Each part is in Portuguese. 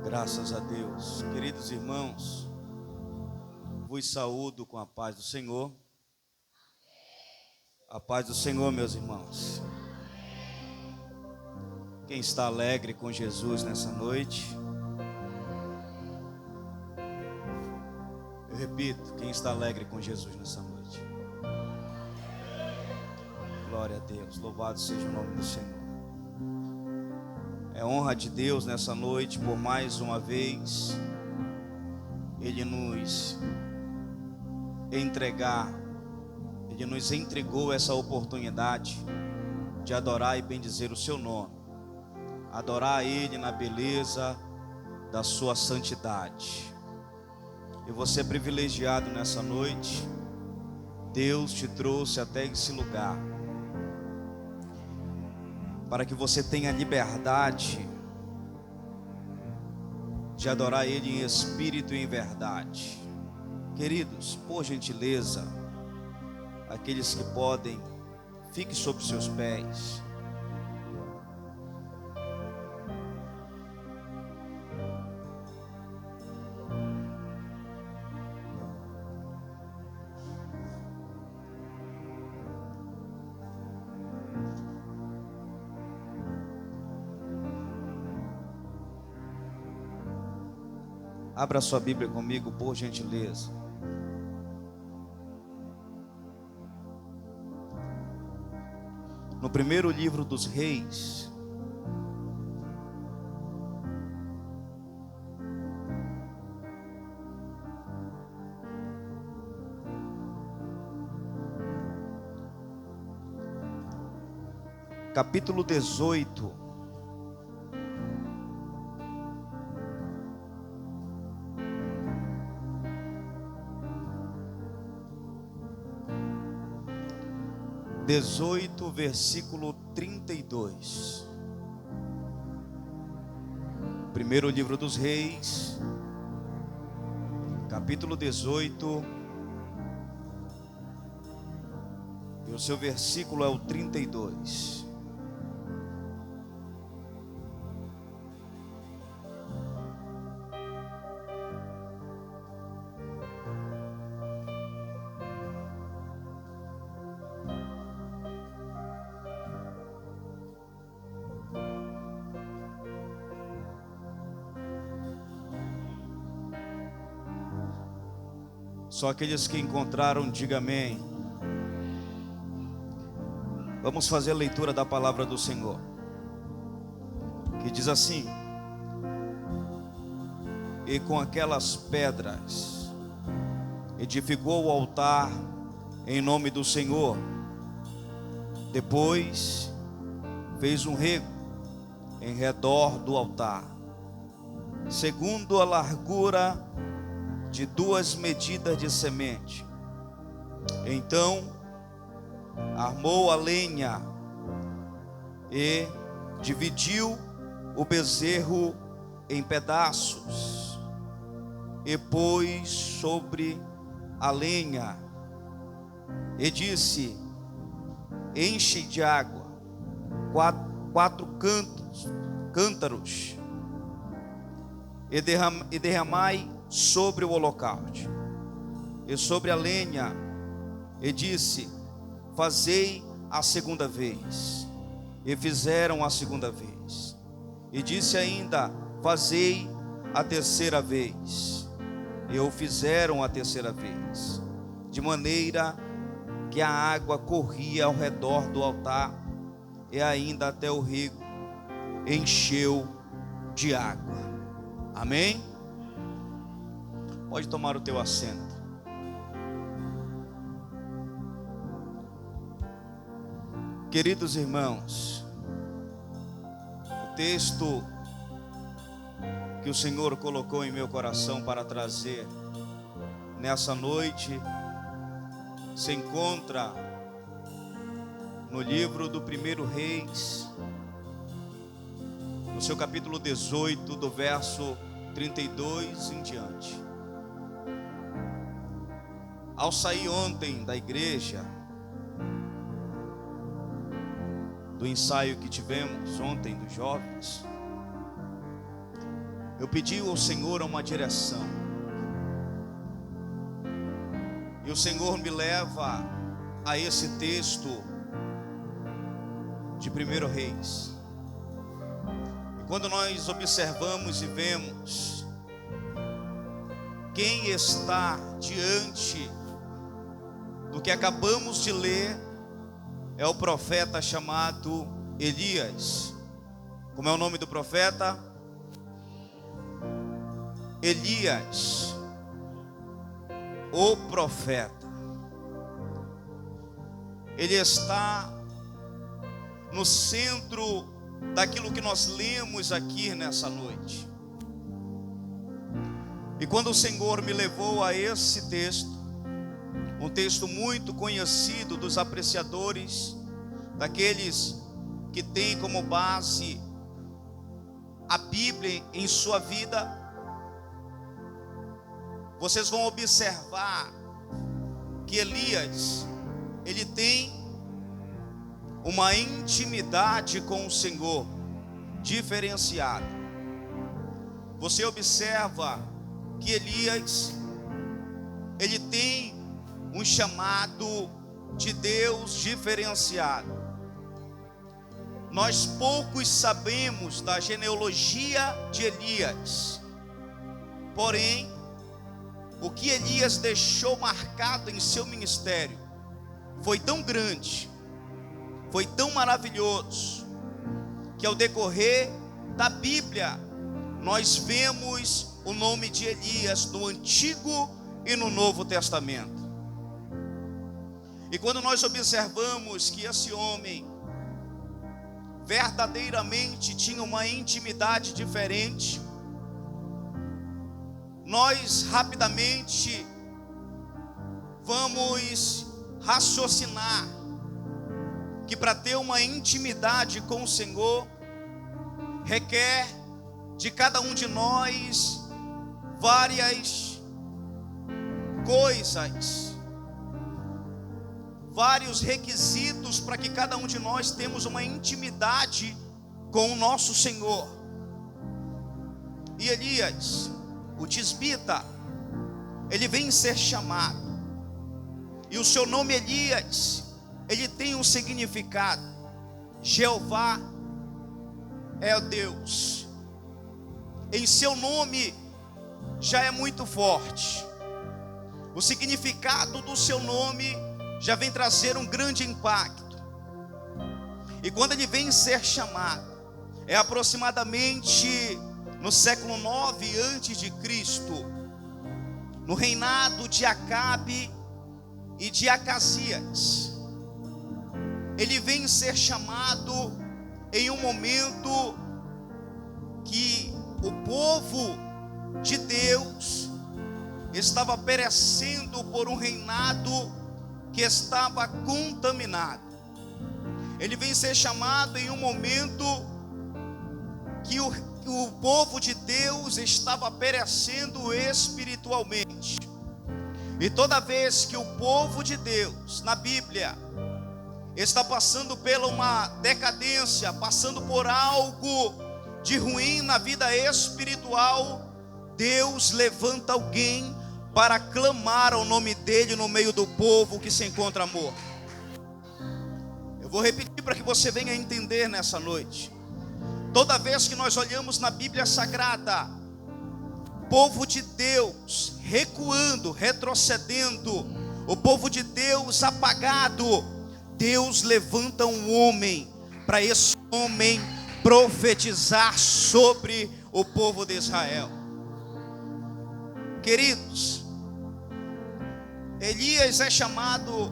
Graças a Deus. Queridos irmãos, vos saúdo com a paz do Senhor. A paz do Senhor, meus irmãos. Quem está alegre com Jesus nessa noite? Eu repito, quem está alegre com Jesus nessa noite? Glória a Deus, louvado seja o nome do Senhor. É honra de Deus nessa noite, por mais uma vez Ele nos entregou essa oportunidade de adorar e bendizer o seu nome, adorar Ele na beleza da sua santidade. E você é privilegiado nessa noite. Deus te trouxe até esse lugar para que você tenha liberdade de adorar Ele em espírito e em verdade. Queridos, por gentileza, aqueles que podem, fique sobre os seus pés. Abra sua Bíblia comigo, por gentileza. No primeiro livro dos Reis, capítulo 18. Versículo 32. Primeiro livro dos Reis, capítulo 18, e o seu versículo é o 32. Só aqueles que encontraram, diga amém. Vamos fazer a leitura da palavra do Senhor, que diz assim: e com aquelas pedras edificou o altar em nome do Senhor. Depois fez um rego em redor do altar, segundo a largura de 2 medidas de semente. Então armou a lenha e dividiu o bezerro em pedaços e pôs sobre a lenha e disse: enche de água 4 cântaros e derramai sobre o holocausto e sobre a lenha, e disse: fazei a segunda vez. E fizeram a segunda vez. E disse ainda: fazei a terceira vez. E o fizeram a terceira vez, de maneira que a água corria ao redor do altar, e ainda até o rego encheu de água. Amém? Pode tomar o teu assento. Queridos irmãos, o texto que o Senhor colocou em meu coração para trazer nessa noite se encontra no livro do 1 Reis, no seu capítulo 18, do verso 32 em diante. Ao sair ontem da igreja, do ensaio que tivemos ontem dos jovens, eu pedi ao Senhor uma direção. E o Senhor me leva a esse texto de 1 Reis. E quando nós observamos e vemos quem está diante do que acabamos de ler, é o profeta chamado Elias. Como é o nome do profeta? Elias, o profeta. Ele está no centro daquilo que nós lemos aqui nessa noite. E quando o Senhor me levou a esse texto, um texto muito conhecido dos apreciadores, daqueles que têm como base a Bíblia em sua vida, vocês vão observar que Elias, ele tem uma intimidade com o Senhor diferenciada. Você observa que Elias, ele tem um chamado de Deus diferenciado. Nós poucos sabemos da genealogia de Elias, porém, o que Elias deixou marcado em seu ministério foi tão grande, foi tão maravilhoso, que ao decorrer da Bíblia, nós vemos o nome de Elias no Antigo e no Novo Testamento. E quando nós observamos que esse homem verdadeiramente tinha uma intimidade diferente, nós rapidamente vamos raciocinar que para ter uma intimidade com o Senhor, requer de cada um de nós várias coisas, vários requisitos para que cada um de nós temos uma intimidade com o nosso Senhor. E Elias, o tisbita, ele vem ser chamado, e o seu nome Elias, ele tem um significado: Jeová é o Deus. Em seu nome já é muito forte. O significado do seu nome já vem trazer um grande impacto. E quando ele vem ser chamado, é aproximadamente no século 9 antes de Cristo, no reinado de Acabe e de Acasias. Ele vem ser chamado em um momento que o povo de Deus estava perecendo por um reinado que estava contaminado. Ele vem ser chamado em um momento que o povo de Deus estava perecendo espiritualmente. E toda vez que o povo de Deus, na Bíblia, está passando por uma decadência, passando por algo de ruim na vida espiritual, Deus levanta alguém para clamar ao nome dele no meio do povo que se encontra morto. Eu vou repetir para que você venha entender nessa noite. Toda vez que nós olhamos na Bíblia Sagrada, povo de Deus recuando, retrocedendo, o povo de Deus apagado, Deus levanta um homem, para esse homem profetizar sobre o povo de Israel. Queridos, Elias é chamado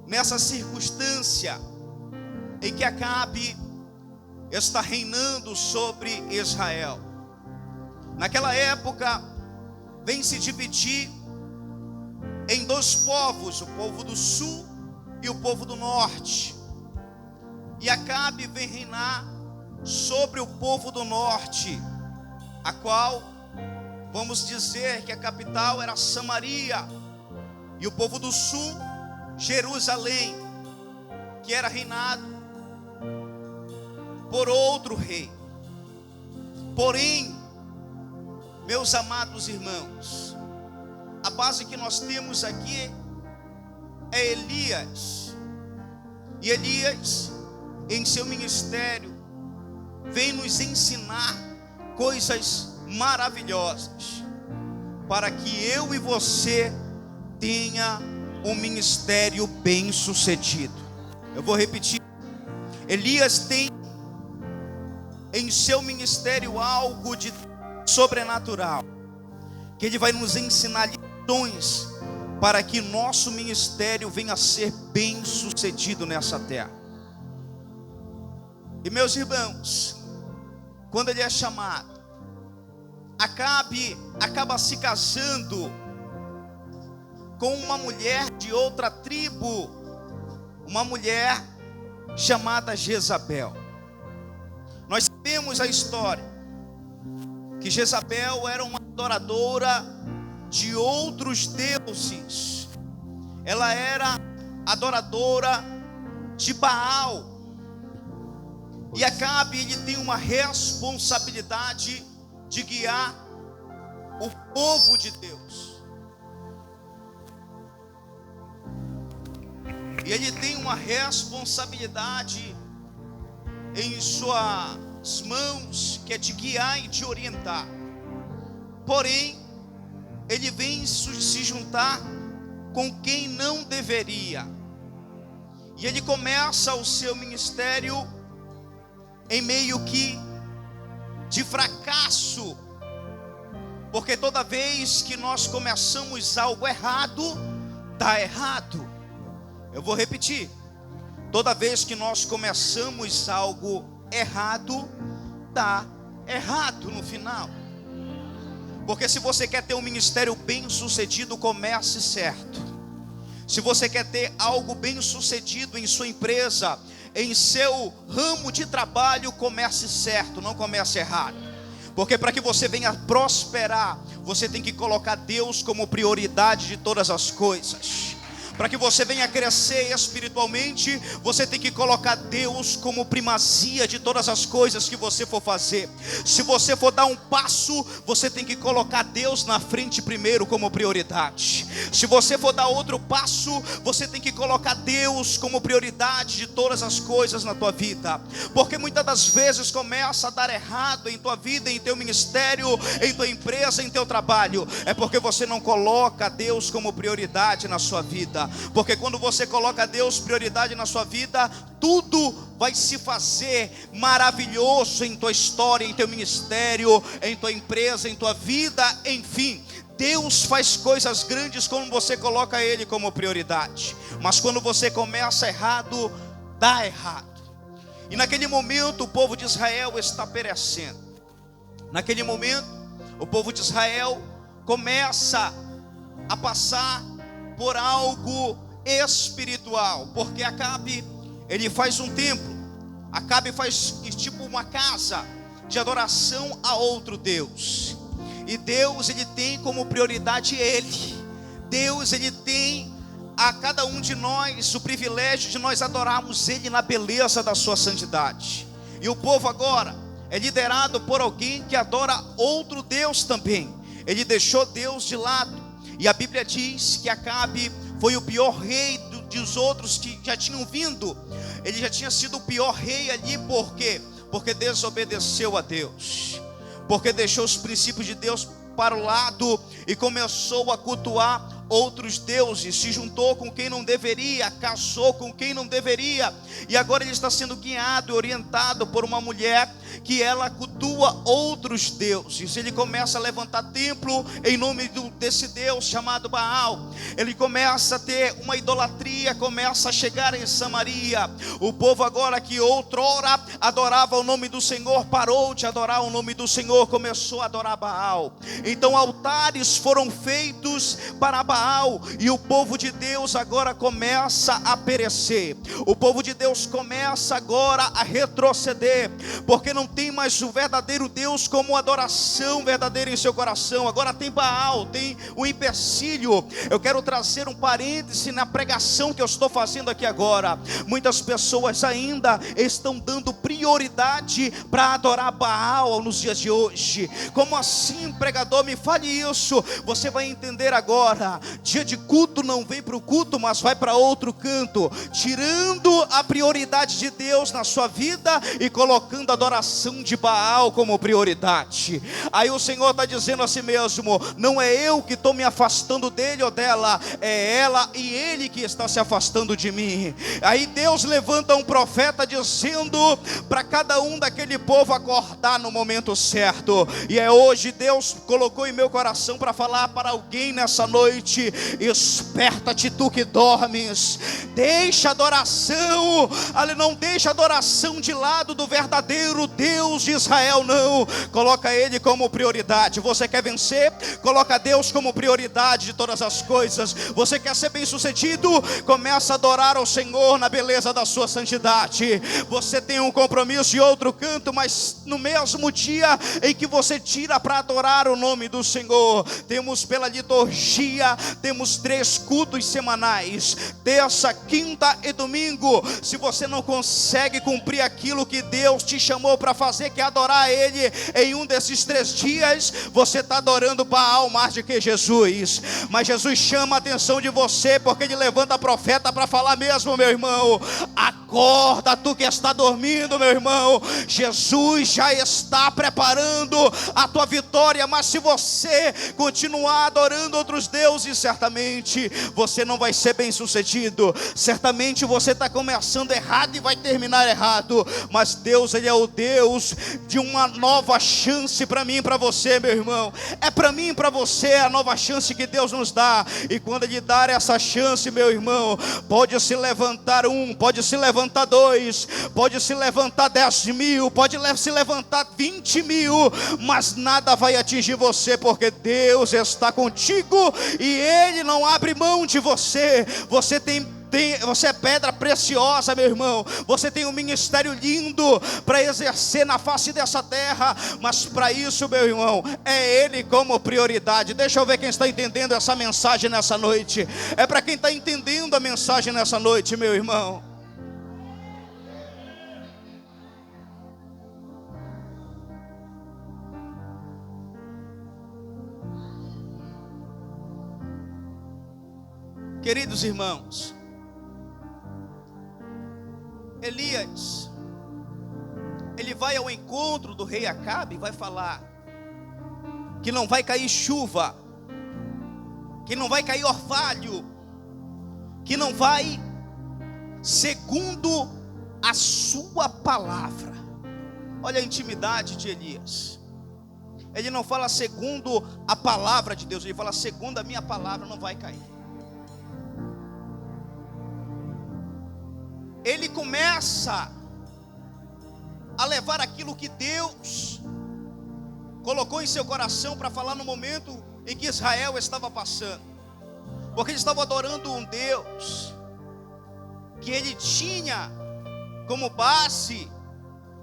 nessa circunstância em que Acabe está reinando sobre Israel. Naquela época, vem se dividir em dois povos, o povo do sul e o povo do norte. E Acabe vem reinar sobre o povo do norte, a qual vamos dizer que a capital era Samaria, e o povo do sul, Jerusalém, que era reinado por outro rei. Porém, Meus amados irmãos, a base que nós temos aqui é Elias. E Elias, em seu ministério, vem nos ensinar coisas maravilhosas, para que eu e você tenha um ministério bem sucedido. Eu vou repetir. Elias tem em seu ministério algo de sobrenatural, que ele vai nos ensinar lições para que nosso ministério venha a ser bem sucedido nessa terra. E meus irmãos, quando ele é chamado, Acabe acaba se casando com uma mulher de outra tribo, uma mulher chamada Jezabel. Nós sabemos a história, que Jezabel era uma adoradora de outros deuses. Ela era adoradora de Baal. E Acabe, ele tem uma responsabilidade de guiar o povo de Deus. E ele tem uma responsabilidade em suas mãos, que é de guiar e de orientar. Porém, ele vem se juntar com quem não deveria. E ele começa o seu ministério em meio que de fracasso, porque toda vez que nós começamos algo errado, dá errado. Eu vou repetir. Toda vez que nós começamos algo errado, dá errado no final. Porque se você quer ter um ministério bem sucedido, comece certo. Se você quer ter algo bem sucedido em sua empresa, em seu ramo de trabalho, comece certo, não comece errado. Porque para que você venha prosperar, você tem que colocar Deus como prioridade de todas as coisas. Para que você venha crescer espiritualmente, você tem que colocar Deus como primazia de todas as coisas que você for fazer. Se você for dar um passo, você tem que colocar Deus na frente primeiro como prioridade. Se você for dar outro passo, você tem que colocar Deus como prioridade de todas as coisas na tua vida. Porque muitas das vezes começa a dar errado em tua vida, em teu ministério, em tua empresa, em teu trabalho. É porque você não coloca Deus como prioridade na sua vida. Porque quando você coloca Deus prioridade na sua vida, tudo vai se fazer maravilhoso em tua história, em teu ministério, em tua empresa, em tua vida, enfim. Deus faz coisas grandes quando você coloca Ele como prioridade. Mas quando você começa errado, dá errado. E naquele momento o povo de Israel está perecendo. Naquele momento o povo de Israel começa a passar por algo espiritual, porque Acabe, ele faz um templo. Acabe faz tipo uma casa de adoração a outro Deus. E Deus, ele tem como prioridade Ele. Deus, ele tem a cada um de nós o privilégio de nós adorarmos Ele na beleza da sua santidade. E o povo agora é liderado por alguém que adora outro Deus também. Ele deixou Deus de lado. E a Bíblia diz que Acabe foi o pior rei dos outros que já tinham vindo. Ele já tinha sido o pior rei ali. Por quê? Porque desobedeceu a Deus. Porque deixou os princípios de Deus para o lado e começou a cultuar outros deuses. Se juntou com quem não deveria, casou com quem não deveria. E agora ele está sendo guiado e orientado por uma mulher que ela cultua outros deuses. Ele começa a levantar templo em nome desse Deus chamado Baal. Ele começa a ter uma idolatria, começa a chegar em Samaria. O povo agora que outrora adorava o nome do Senhor, parou de adorar o nome do Senhor, começou a adorar Baal. Então altares foram feitos para Baal, e o povo de Deus agora começa a perecer. O povo de Deus começa agora a retroceder, porque não tem mais o verdadeiro Deus como adoração verdadeira em seu coração. Agora tem Baal, tem o empecilho. Eu quero trazer um parêntese na pregação que eu estou fazendo aqui agora. Muitas pessoas ainda estão dando prioridade para adorar Baal nos dias de hoje. Como assim, pregador? Me fale isso. Você vai entender agora. Dia de culto não vem para o culto, mas vai para outro canto, tirando a prioridade de Deus na sua vida e colocando a adoração de Baal como prioridade. Aí o Senhor está dizendo a si mesmo: não é eu que estou me afastando dele ou dela, é ela e ele que está se afastando de mim. Aí Deus levanta um profeta dizendo para cada um daquele povo acordar no momento certo. E é hoje Deus colocou em meu coração para falar para alguém nessa noite: esperta-te tu que dormes, deixa a adoração, não deixa a adoração de lado do verdadeiro Deus de Israel, não. Coloca ele como prioridade. Você quer vencer? Coloca Deus como prioridade de todas as coisas. Você quer ser bem sucedido? Começa a adorar ao Senhor na beleza da sua santidade. Você tem um compromisso de outro canto, mas no mesmo dia em que você tira para adorar o nome do Senhor, temos pela liturgia, temos 3 cultos semanais, terça, quinta e domingo. Se você não consegue cumprir aquilo que Deus te chamou para fazer, que é adorar Ele em um desses 3 dias, você está adorando Baal mais do que Jesus. Mas Jesus chama a atenção de você, porque Ele levanta profeta para falar mesmo, meu irmão: acorda tu que está dormindo, meu irmão. Jesus já está preparando a tua vitória, mas se você continuar adorando outros deuses, certamente você não vai ser bem sucedido. Certamente você está começando errado e vai terminar errado. Mas Deus, Ele é o Deus de uma nova chance para mim e para você, meu irmão. É para mim e para você a nova chance que Deus nos dá. E quando Ele dar essa chance, meu irmão, pode se levantar 1, pode se levantar 2, pode se levantar 10 mil, pode se levantar 20 mil, mas nada vai atingir você, porque Deus está contigo e Ele não abre mão de você. Você é pedra preciosa, meu irmão. Você tem um ministério lindo para exercer na face dessa terra, mas para isso, meu irmão, é Ele como prioridade. Deixa eu ver quem está entendendo essa mensagem nessa noite. É para quem está entendendo a mensagem nessa noite, meu irmão. Queridos irmãos, Elias, ele vai ao encontro do rei Acabe e vai falar que não vai cair chuva, que não vai cair orvalho, que não vai segundo a sua palavra. Olha a intimidade de Elias. Ele não fala segundo a palavra de Deus, ele fala segundo a minha palavra não vai cair. Ele começa a levar aquilo que Deus colocou em seu coração para falar no momento em que Israel estava passando, porque eles estavam adorando um Deus que ele tinha como base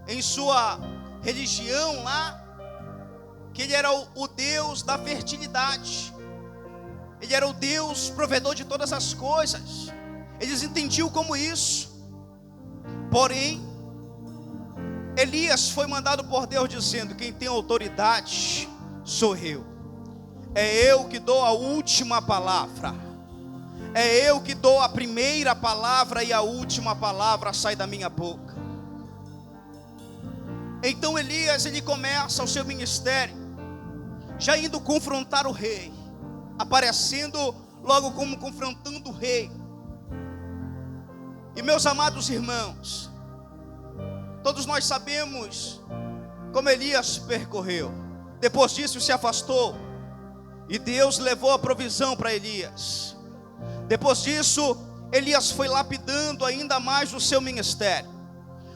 em sua religião lá, que ele era o Deus da fertilidade, ele era o Deus provedor de todas as coisas. Eles entendiam como isso. Porém, Elias foi mandado por Deus dizendo: quem tem autoridade sou eu. É eu que dou a última palavra. É eu que dou a primeira palavra e a última palavra sai da minha boca. Então Elias, ele começa o seu ministério já indo confrontar o rei, aparecendo logo como confrontando o rei. E meus amados irmãos, todos nós sabemos como Elias percorreu. Depois disso se afastou e Deus levou a provisão para Elias. Depois disso, Elias foi lapidando ainda mais o seu ministério.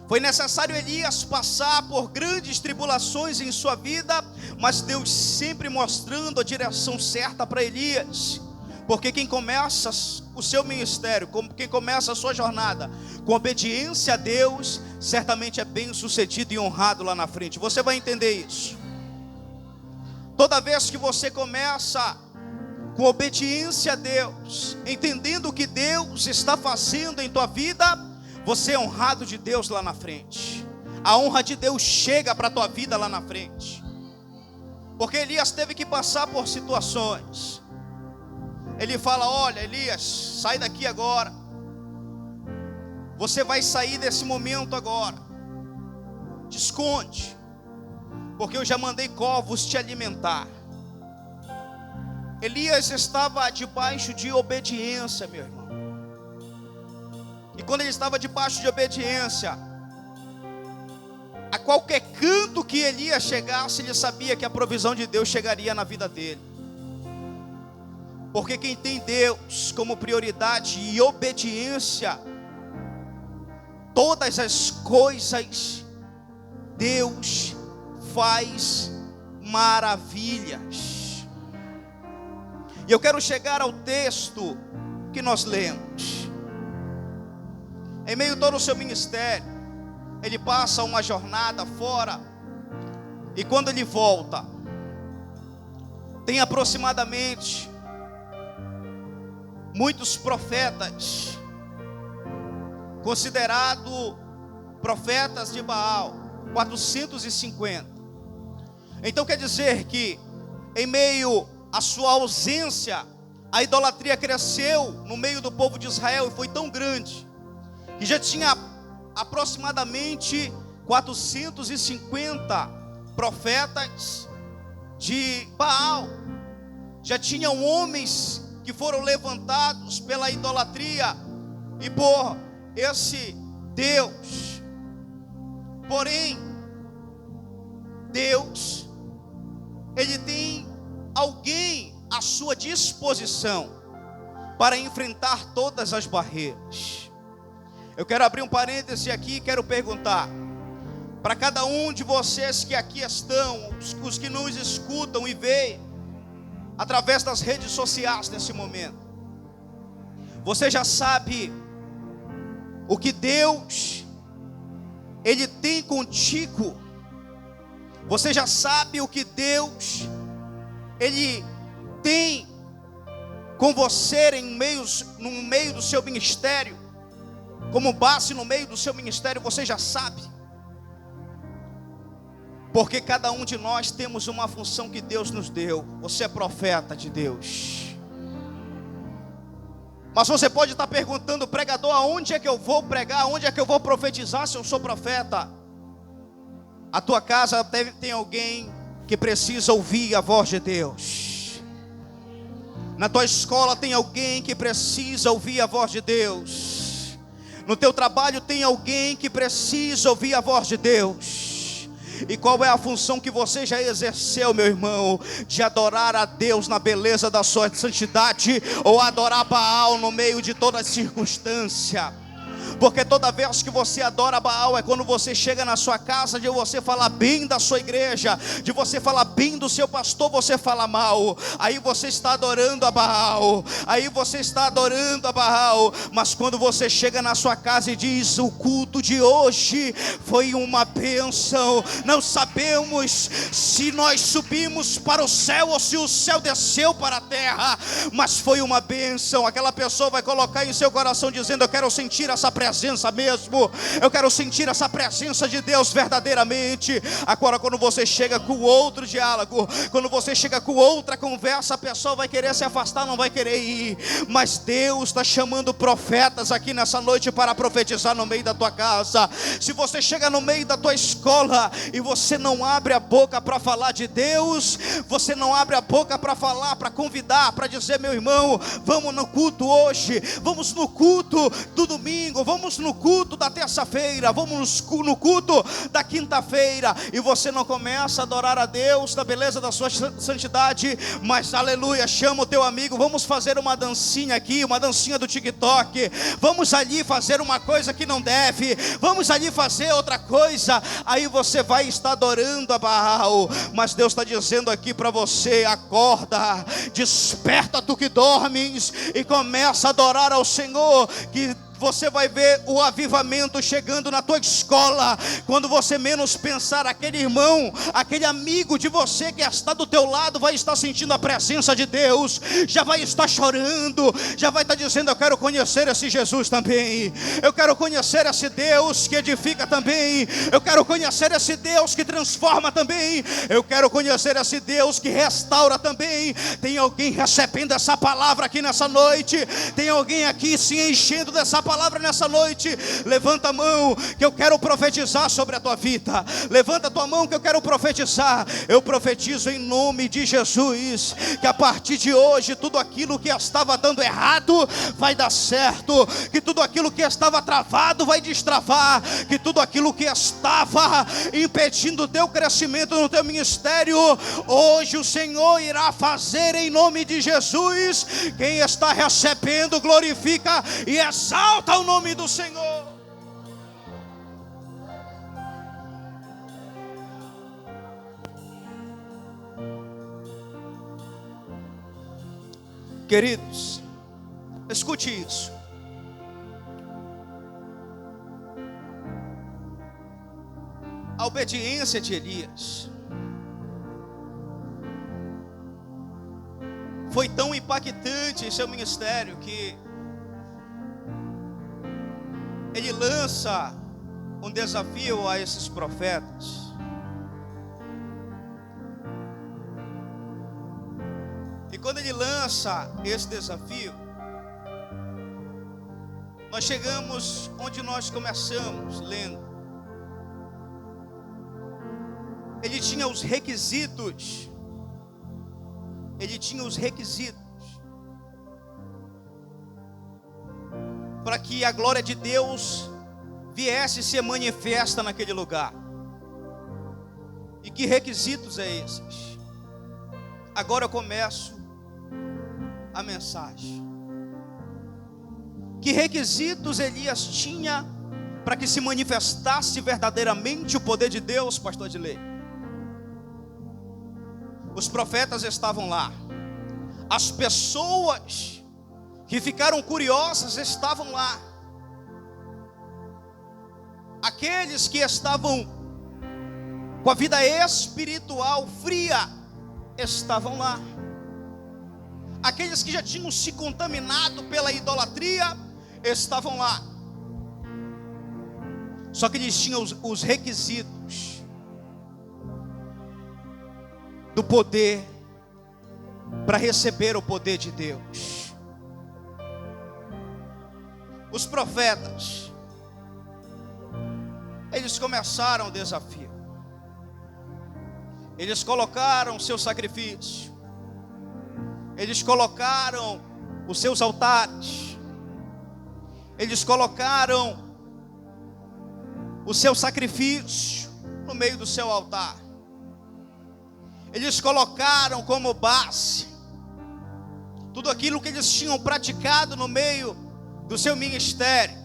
Foi necessário Elias passar por grandes tribulações em sua vida, mas Deus sempre mostrando a direção certa para Elias. Porque quem começa o seu ministério, quem começa a sua jornada com obediência a Deus, certamente é bem sucedido e honrado lá na frente. Você vai entender isso. Toda vez que você começa com obediência a Deus, entendendo o que Deus está fazendo em tua vida, você é honrado de Deus lá na frente. A honra de Deus chega para a tua vida lá na frente. Porque Elias teve que passar por situações. Ele fala: olha, Elias, sai daqui agora. Você vai sair desse momento agora. Te esconde, porque eu já mandei corvos te alimentar. Elias estava debaixo de obediência, meu irmão. E quando ele estava debaixo de obediência, a qualquer canto que Elias chegasse, ele sabia que a provisão de Deus chegaria na vida dele. Porque quem tem Deus como prioridade e obediência, todas as coisas, Deus faz maravilhas. E eu quero chegar ao texto que nós lemos. Em meio a todo o seu ministério, ele passa uma jornada fora, e quando ele volta, tem aproximadamente muitos profetas, considerados profetas de Baal, 450. Então quer dizer que, em meio à sua ausência, a idolatria cresceu no meio do povo de Israel, e foi tão grande, que já tinha aproximadamente 450 profetas de Baal. Já tinham homens que foram levantados pela idolatria e por esse Deus. Porém, Deus, Ele tem alguém à sua disposição para enfrentar todas as barreiras. Eu quero abrir um parêntese aqui e quero perguntar para cada um de vocês que aqui estão, os que nos escutam e veem através das redes sociais nesse momento: você já sabe o que Deus Ele tem contigo? Você já sabe o que Deus Ele tem com você no meio do seu ministério? Como base no meio do seu ministério, você já sabe. Porque cada um de nós temos uma função que Deus nos deu. Você é profeta de Deus. Mas você pode estar perguntando: pregador, aonde é que eu vou pregar? Aonde é que eu vou profetizar se eu sou profeta? A tua casa tem alguém que precisa ouvir a voz de Deus. Na tua escola tem alguém que precisa ouvir a voz de Deus. No teu trabalho tem alguém que precisa ouvir a voz de Deus. E qual é a função que você já exerceu, meu irmão? De adorar a Deus na beleza da sua santidade, ou adorar Baal no meio de toda circunstância? Porque toda vez que você adora Baal, é quando você chega na sua casa, de você falar bem da sua igreja, de você falar bem do seu pastor, você fala mal. Aí você está adorando a Baal. Mas quando você chega na sua casa e diz: o culto de hoje foi uma bênção. Não sabemos se nós subimos para o céu ou se o céu desceu para a terra, mas foi uma bênção. Aquela pessoa vai colocar em seu coração dizendo: eu quero sentir essa presença mesmo, eu quero sentir essa presença de Deus verdadeiramente. Agora, quando você chega com outro diálogo, quando você chega com outra conversa, a pessoa vai querer se afastar, não vai querer ir. Mas Deus está chamando profetas aqui nessa noite para profetizar no meio da tua casa. Se você chega no meio da tua escola e você não abre a boca para falar de Deus, você não abre a boca para falar, para convidar, para dizer: meu irmão, vamos no culto hoje, vamos no culto do domingo, vamos no culto da terça-feira, vamos no culto da quinta-feira, e você não começa a adorar a Deus na beleza da sua santidade, mas aleluia, chama o teu amigo: vamos fazer uma dancinha aqui, uma dancinha do TikTok, vamos ali fazer uma coisa que não deve, vamos ali fazer outra coisa, aí você vai estar adorando a Baal. Mas Deus está dizendo aqui para você: acorda, desperta tu que dormes, e começa a adorar ao Senhor, que Você vai ver o avivamento chegando na tua escola. Quando você menos pensar, aquele irmão, aquele amigo de você que está do teu lado vai estar sentindo a presença de Deus, já vai estar chorando, já vai estar dizendo: eu quero conhecer esse Jesus também, eu quero conhecer esse Deus que edifica também, eu quero conhecer esse Deus que transforma também, eu quero conhecer esse Deus que restaura também. Tem alguém recebendo essa palavra aqui nessa noite? Tem alguém aqui se enchendo dessa palavra nessa noite? Levanta a mão que eu quero profetizar sobre a tua vida. Levanta a tua mão que eu quero profetizar. Eu profetizo em nome de Jesus que a partir de hoje tudo aquilo que estava dando errado vai dar certo, que tudo aquilo que estava travado vai destravar, que tudo aquilo que estava impedindo o teu crescimento no teu ministério, hoje o Senhor irá fazer em nome de Jesus. Quem está recebendo, glorifica e exalta o nome do Senhor. Queridos, escute isso. A obediência de Elias foi tão impactante em seu ministério que ele lança um desafio a esses profetas. E quando ele lança esse desafio, nós chegamos onde nós começamos lendo. Ele tinha os requisitos. Ele tinha os requisitos para que a glória de Deus viesse e se manifesta naquele lugar. E que requisitos é esses? Agora eu começo a mensagem. Que requisitos Elias tinha para que se manifestasse verdadeiramente o poder de Deus, pastor Adilei? Os profetas estavam lá, as pessoas que ficaram curiosas estavam lá, aqueles que estavam com a vida espiritual fria estavam lá, aqueles que já tinham se contaminado pela idolatria estavam lá. Só que eles tinham os requisitos do poder para receber o poder de Deus. Os profetas, eles começaram o desafio. Eles colocaram seu sacrifício, eles colocaram os seus altares, eles colocaram o seu sacrifício no meio do seu altar. Eles colocaram como base tudo aquilo que eles tinham praticado no meio do seu ministério.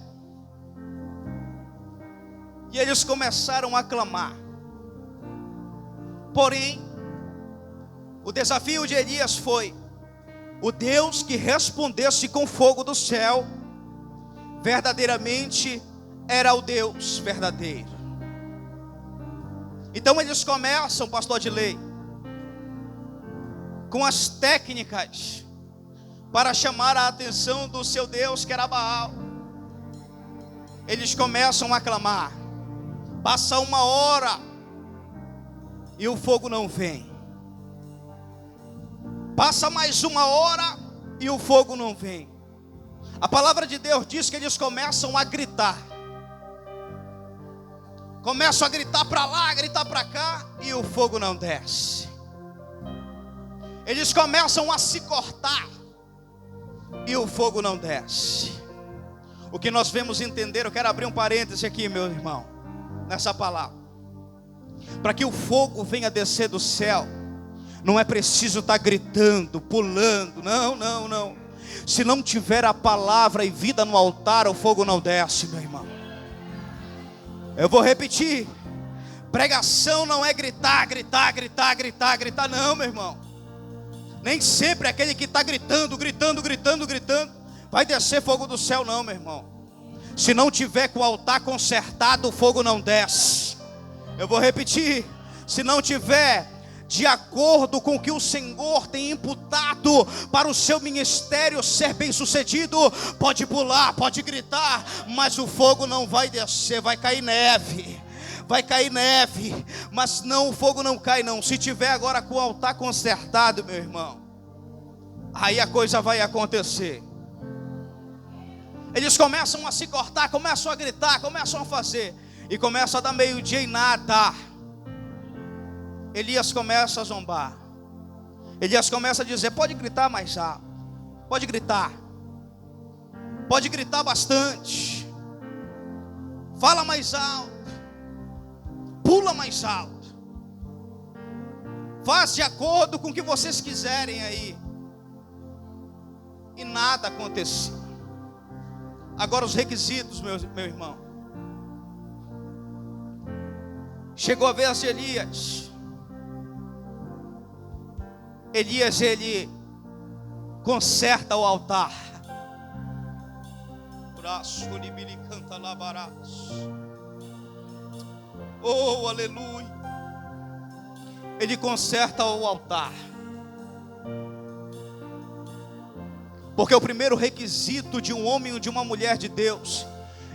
E eles começaram a clamar. Porém, o desafio de Elias foi: o Deus que respondesse com fogo do céu, verdadeiramente era o Deus verdadeiro. Então eles começam, pastor Adilei, com as técnicas para chamar a atenção do seu Deus, que era Baal. Eles começam a clamar. Passa 1 hora e o fogo não vem. Passa mais 1 hora e o fogo não vem. A palavra de Deus diz que eles começam a gritar. Começam a gritar para lá, gritar para cá, e o fogo não desce. Eles começam a se cortar e o fogo não desce. O que nós vemos entender, eu quero abrir um parêntese aqui, meu irmão, nessa palavra. Para que o fogo venha descer do céu, não é preciso estar gritando, pulando, não. Se não tiver a palavra e vida no altar, o fogo não desce, meu irmão. Eu vou repetir: pregação não é gritar, não, meu irmão. Nem sempre aquele que está gritando, vai descer fogo do céu, não, meu irmão. Se não tiver com o altar consertado, o fogo não desce. Eu vou repetir: se não tiver de acordo com o que o Senhor tem imputado para o seu ministério ser bem sucedido, pode pular, pode gritar, mas o fogo não vai descer. Vai cair neve, mas não, o fogo não cai não. Se tiver agora com o altar consertado, meu irmão, aí a coisa vai acontecer. Eles começam a se cortar, começam a gritar, começam a fazer, e começa a dar meio-dia e nada. Elias começa a zombar. Elias começa a dizer: pode gritar mais alto, pode gritar bastante, fala mais alto, pula mais alto, faz de acordo com o que vocês quiserem aí. E nada acontecia. Agora os requisitos, meu irmão. Chegou a vez de Elias. Elias, ele conserta o altar. Oh, aleluia. Ele conserta o altar. Porque o primeiro requisito de um homem ou de uma mulher de Deus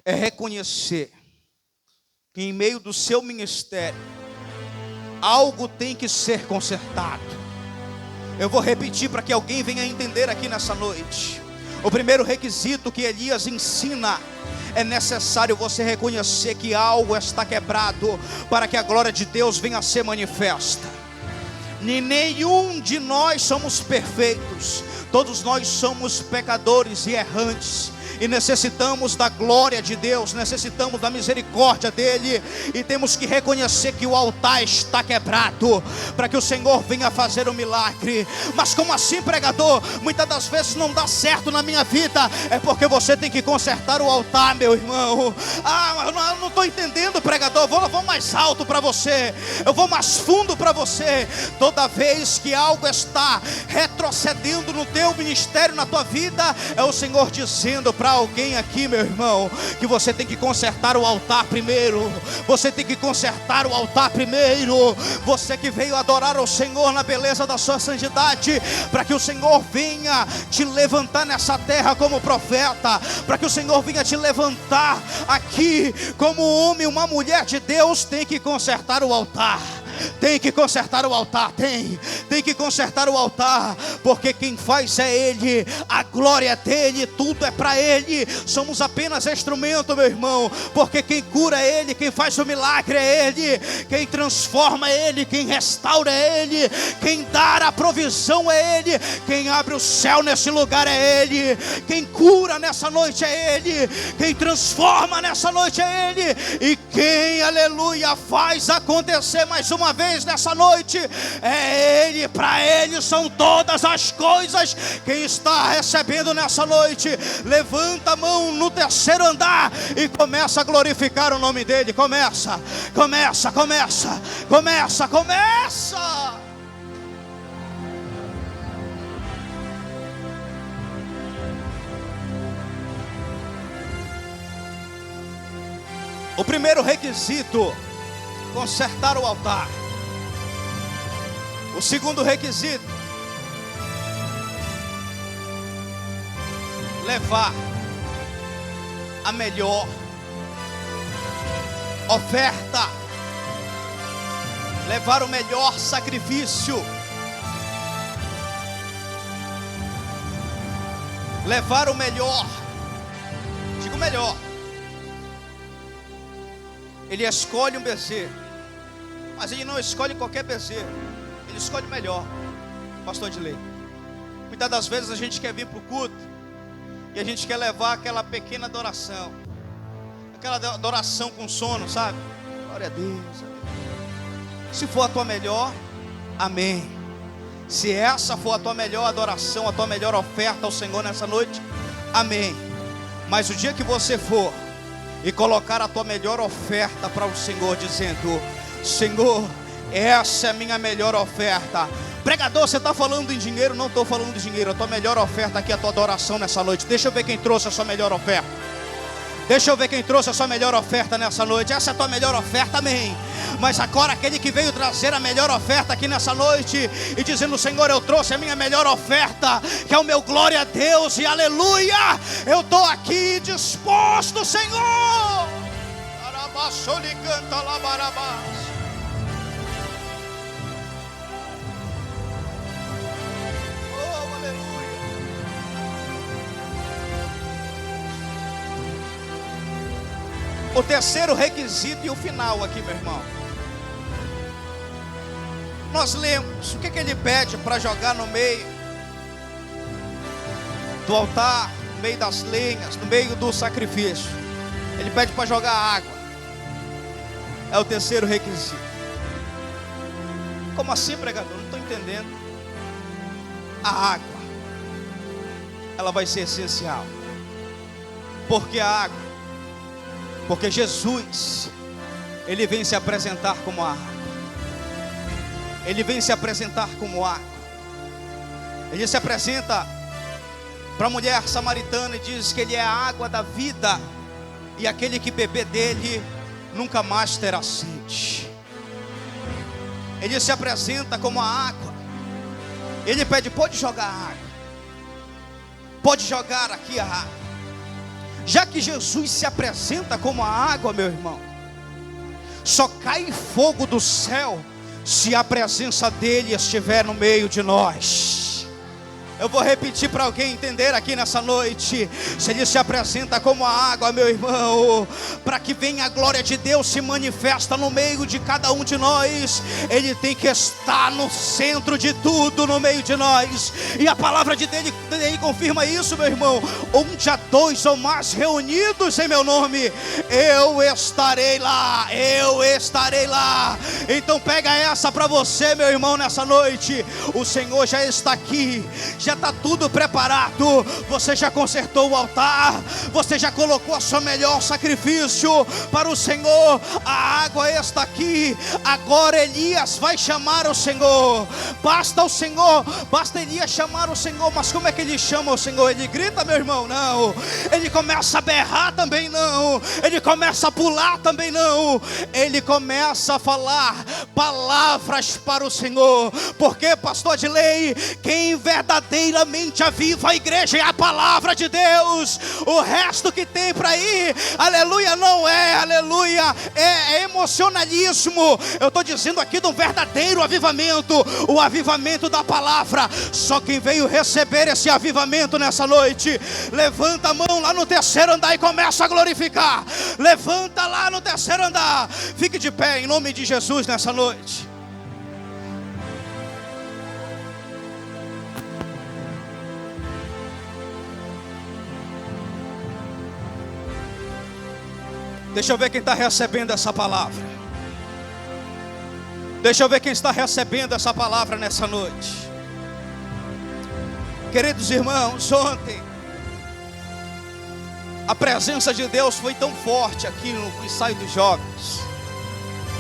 é reconhecer que em meio do seu ministério algo tem que ser consertado. Eu vou repetir para que alguém venha entender aqui nessa noite. O primeiro requisito que Elias ensina: é necessário você reconhecer que algo está quebrado para que a glória de Deus venha a ser manifesta. Nenhum de nós somos perfeitos. Todos nós somos pecadores e errantes, e necessitamos da glória de Deus, necessitamos da misericórdia dele, e temos que reconhecer que o altar está quebrado, para que o Senhor venha fazer um milagre. Mas como assim, pregador? Muitas das vezes não dá certo na minha vida. É porque você tem que consertar o altar, meu irmão. Eu não estou entendendo, pregador. Eu vou mais alto para você, eu vou mais fundo para você. Toda vez que algo está retrocedendo no teu ministério, na tua vida, é o Senhor dizendo para alguém aqui, meu irmão, que você tem que consertar o altar primeiro. Você tem que consertar o altar primeiro. Você que veio adorar ao Senhor na beleza da sua santidade, para que o Senhor venha te levantar nessa terra como profeta, para que o Senhor venha te levantar aqui como homem, uma mulher de Deus, tem que consertar o altar. Tem que consertar o altar, tem que consertar o altar, porque quem faz é Ele, a glória é dele, tudo é para Ele. Somos apenas instrumento, meu irmão, porque quem cura é Ele, quem faz o milagre é Ele, quem transforma é Ele, quem restaura é Ele, quem dá a provisão é Ele, quem abre o céu nesse lugar é Ele, quem cura nessa noite é Ele, quem transforma nessa noite é Ele, e quem, aleluia, faz acontecer mais uma vez nessa noite é Ele. Para Ele são todas as coisas. Quem está recebendo nessa noite, levanta a mão no terceiro andar e começa a glorificar o nome dEle. Começa. O primeiro requisito: consertar o altar. O segundo requisito: levar a melhor oferta, levar o melhor sacrifício, levar o melhor. Digo melhor. Ele escolhe um bezerro, mas ele não escolhe qualquer bezerro, ele escolhe o melhor. Pastor Edilei, muitas das vezes a gente quer vir para o culto e a gente quer levar aquela pequena adoração, aquela adoração com sono, sabe? Glória a Deus. Se for a tua melhor, amém. Se essa for a tua melhor adoração, a tua melhor oferta ao Senhor nessa noite, amém. Mas o dia que você for e colocar a tua melhor oferta para o Senhor, dizendo: Senhor, essa é a minha melhor oferta. Pregador, você está falando em dinheiro? Não estou falando de dinheiro. A tua melhor oferta aqui é a tua adoração nessa noite. Deixa eu ver quem trouxe a sua melhor oferta. Deixa eu ver quem trouxe a sua melhor oferta nessa noite. Essa é a tua melhor oferta, amém. Mas agora aquele que veio trazer a melhor oferta aqui nessa noite e dizendo: Senhor, eu trouxe a minha melhor oferta, que é o meu glória a Deus e aleluia. Eu estou aqui disposto, Senhor. Oh, aleluia. O terceiro requisito e o final aqui, meu irmão. Nós lemos o que ele pede para jogar no meio do altar, no meio das lenhas, no meio do sacrifício. Ele pede para jogar água. É o terceiro requisito. Como assim, pregador? Não estou entendendo. A água, ela vai ser essencial. Por que a água? Porque Jesus, Ele vem se apresentar como a água. Ele vem se apresentar como água. Ele se apresenta para a mulher samaritana e diz que Ele é a água da vida. E aquele que beber dele nunca mais terá sede. Ele se apresenta como a água. Ele pede: pode jogar água. Pode jogar aqui a água. Já que Jesus se apresenta como a água, meu irmão, só cai fogo do céu se a presença dele estiver no meio de nós. Eu vou repetir para alguém entender aqui nessa noite. Se ele se apresenta como a água, meu irmão, para que venha a glória de Deus se manifesta no meio de cada um de nós, ele tem que estar no centro de tudo, no meio de nós. E a palavra de Deus confirma isso, meu irmão. Onde há dois ou mais reunidos em meu nome, eu estarei lá. Eu estarei lá. Então pega essa para você, meu irmão, nessa noite. O Senhor já está aqui. Já está tudo preparado. Você já consertou o altar. Você já colocou o seu melhor sacrifício para o Senhor. A água está aqui. Agora Elias vai chamar o Senhor. Basta Elias chamar o Senhor. Mas como é que ele chama o Senhor? Ele grita, meu irmão? Não. Ele começa a berrar também? Não. Ele começa a pular também? Não. Ele começa a falar palavras para o Senhor. Porque, pastor Adilei, quem verdadeiramente aviva a igreja é a palavra de Deus. O resto que tem para ir, aleluia, não é, aleluia, é emocionalismo. Eu estou dizendo aqui de um verdadeiro avivamento, o avivamento da palavra. Só quem veio receber esse avivamento nessa noite, levanta a mão lá no terceiro andar e começa a glorificar. Levanta lá no terceiro andar. Fique de pé em nome de Jesus nessa noite. Deixa eu ver quem está recebendo essa palavra. Deixa eu ver quem está recebendo essa palavra nessa noite. Queridos irmãos, ontem a presença de Deus foi tão forte aqui no ensaio dos jovens,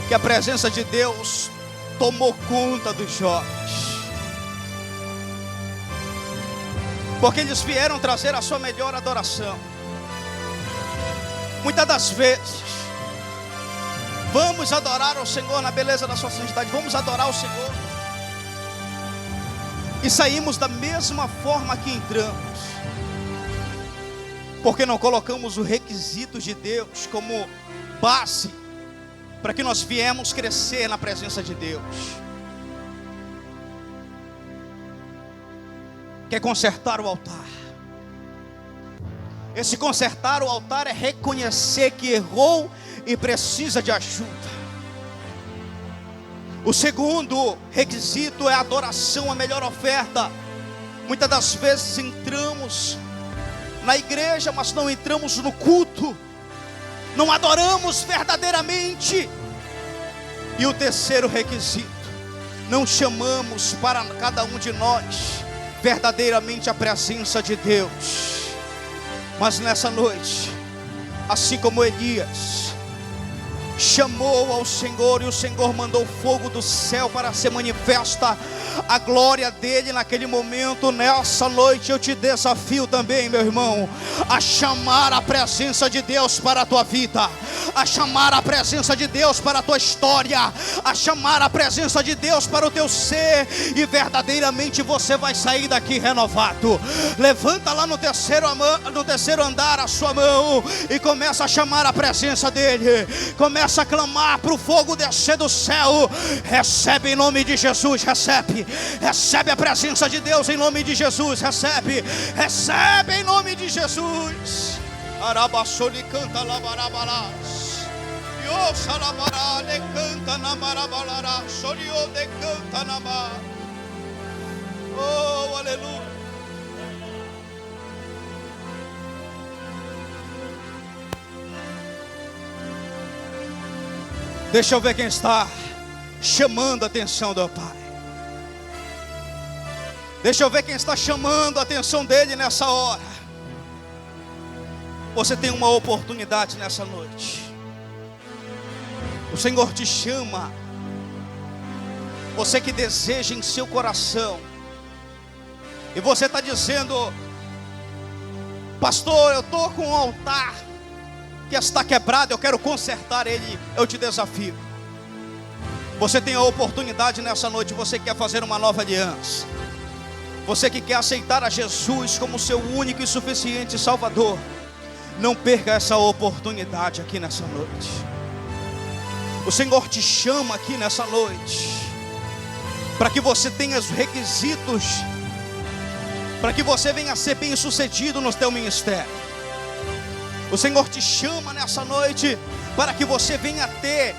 que a presença de Deus tomou conta dos jovens. Porque eles vieram trazer a sua melhor adoração. Muitas das vezes vamos adorar ao Senhor na beleza da sua santidade. Vamos adorar o Senhor e saímos da mesma forma que entramos, porque não colocamos o requisito de Deus como base para que nós viemos crescer na presença de Deus. Quer consertar o altar? Esse consertar o altar é reconhecer que errou e precisa de ajuda. O segundo requisito é a adoração, a melhor oferta. Muitas das vezes entramos na igreja, mas não entramos no culto. Não adoramos verdadeiramente. E o terceiro requisito, não chamamos para cada um de nós verdadeiramente a presença de Deus. Mas nessa noite, assim como Elias, chamou ao Senhor, e o Senhor mandou fogo do céu para ser manifesta a glória dele naquele momento. Nessa noite eu te desafio também, meu irmão, a chamar a presença de Deus para a tua vida, a chamar a presença de Deus para a tua história, a chamar a presença de Deus para o teu ser, e verdadeiramente você vai sair daqui renovado. Levanta lá no terceiro andar a sua mão e começa a chamar a presença dele, começa a clamar para o fogo descer do céu. Recebe em nome de Jesus, recebe a presença de Deus em nome de Jesus, recebe em nome de Jesus. Arabassoli canta labarabalás, Yosa labará le canta na marabalará, Sorio de canta na mar. Oh, aleluia. Deixa eu ver quem está chamando a atenção do Pai. Deixa eu ver quem está chamando a atenção dele nessa hora. Você tem uma oportunidade nessa noite. O Senhor te chama. Você que deseja em seu coração. E você está dizendo: pastor, eu estou com um altar que está quebrado, eu quero consertar ele. Eu te desafio. Você tem a oportunidade nessa noite. Você quer fazer uma nova aliança. Você que quer aceitar a Jesus como seu único e suficiente Salvador. Não perca essa oportunidade aqui nessa noite. O Senhor te chama aqui nessa noite para que você tenha os requisitos, para que você venha a ser bem sucedido no teu ministério. O Senhor te chama nessa noite para que você venha a ter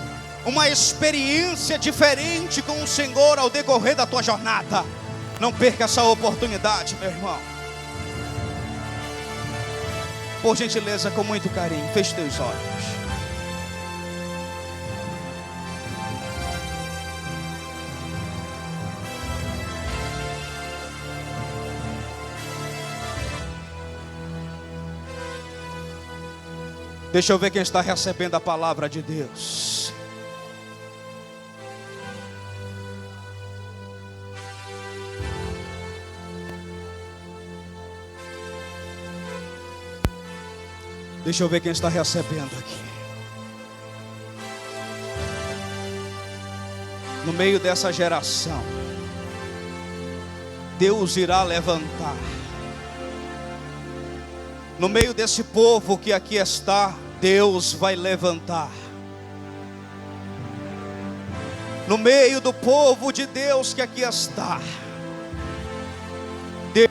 uma experiência diferente com o Senhor ao decorrer da tua jornada. Não perca essa oportunidade, meu irmão. Por gentileza, com muito carinho, feche teus olhos. Deixa eu ver quem está recebendo a palavra de Deus. Deixa eu ver quem está recebendo aqui. No meio dessa geração, Deus irá levantar. No meio desse povo que aqui está, Deus vai levantar. No meio do povo de Deus que aqui está, Deus...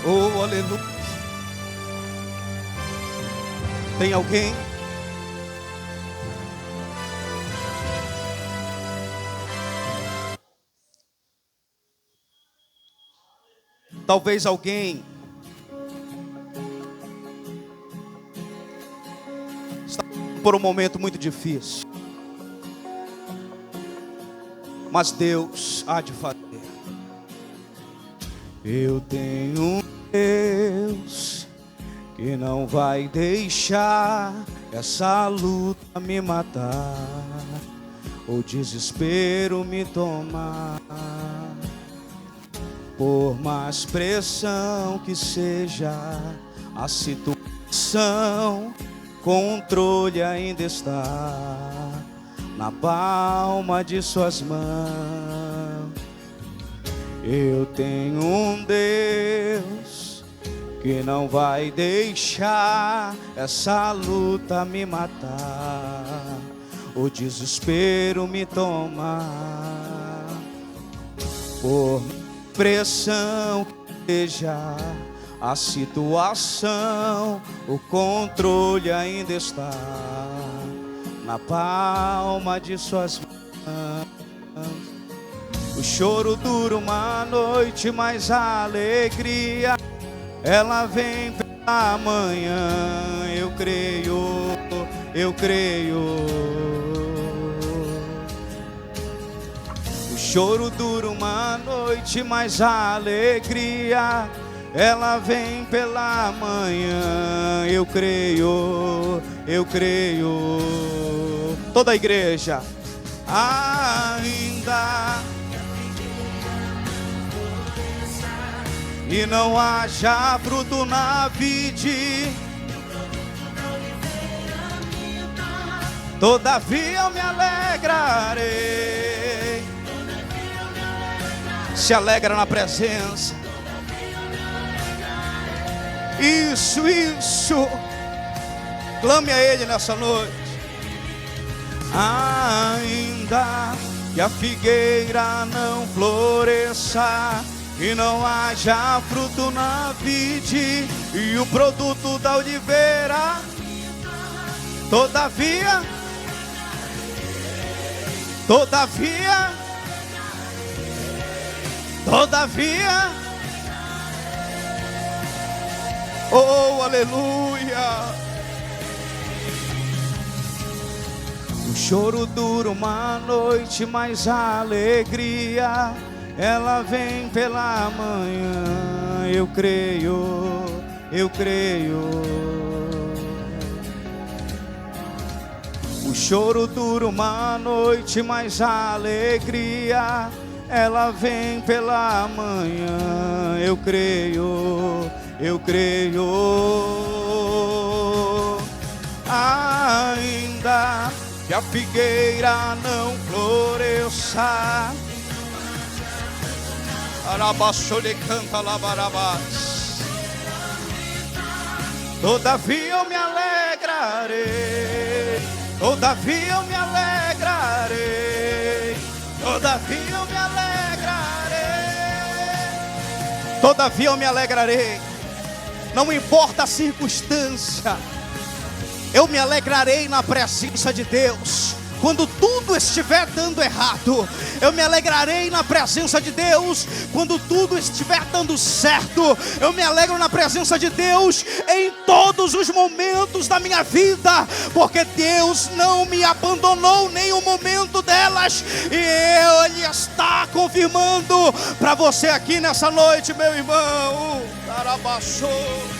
Oh, aleluia. Tem alguém? Talvez alguém está por um momento muito difícil, mas Deus há de fazer. Eu tenho um Deus que não vai deixar essa luta me matar, o desespero me tomar. Por mais pressão que seja a situação, controle ainda está na palma de suas mãos. Eu tenho um Deus que não vai deixar essa luta me matar, o desespero me tomar. Por pressão que seja a situação, o controle ainda está na palma de suas mãos. O choro dura uma noite, mas a alegria ela vem pela manhã. Eu creio, eu creio. O choro dura uma noite, mas a alegria ela vem pela manhã. Eu creio, eu creio. Toda a igreja. Ainda e não haja fruto na vide, todavia eu me alegrarei. Se alegra na presença. Isso, isso. Clame a Ele nessa noite. Ainda que a figueira não floresça e não haja fruto na vide e o produto da oliveira, todavia, todavia, todavia, oh aleluia. O choro dura uma noite, mas a alegria ela vem pela manhã. Eu creio, eu creio. O choro dura uma noite, mas a alegria ela vem pela manhã. Eu creio, eu creio. Ainda que a figueira não floresça, arabaçole canta labarabás, todavia eu me alegrarei, todavia eu me alegrarei, todavia eu me alegrarei, todavia eu me alegrarei. Não importa a circunstância, eu me alegrarei na presença de Deus. Quando tudo estiver dando errado, eu me alegrarei na presença de Deus. Quando tudo estiver dando certo, eu me alegro na presença de Deus em todos os momentos da minha vida, porque Deus não me abandonou nem um momento delas, e Ele está confirmando para você aqui nessa noite, meu irmão. Carabaçou.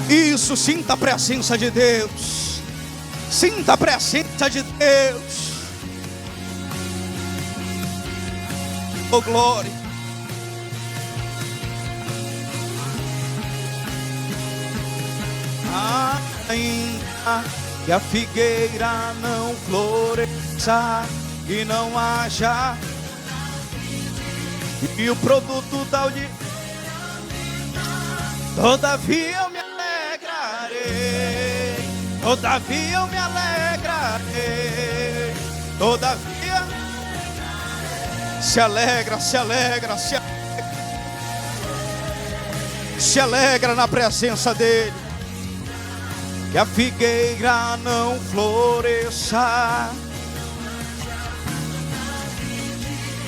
Isso, sinta a presença de Deus. Sinta a presença de Deus. Oh glória. Ainda que a figueira não floresça e não haja, e o produto da oliveira, todavia eu me alegrarei, todavia eu me alegrarei, todavia. Se alegra, se alegra, se alegra, se alegra na presença dEle. Que a figueira não floresça,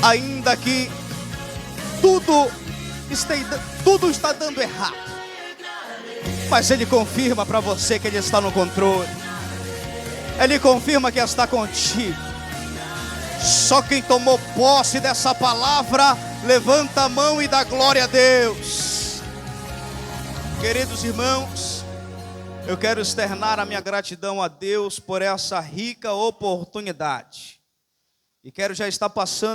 ainda que tudo está dando errado, mas Ele confirma para você que Ele está no controle. Ele confirma que está contigo. Só quem tomou posse dessa palavra, levanta a mão e dá glória a Deus. Queridos irmãos, eu quero externar a minha gratidão a Deus por essa rica oportunidade. E quero já estar passando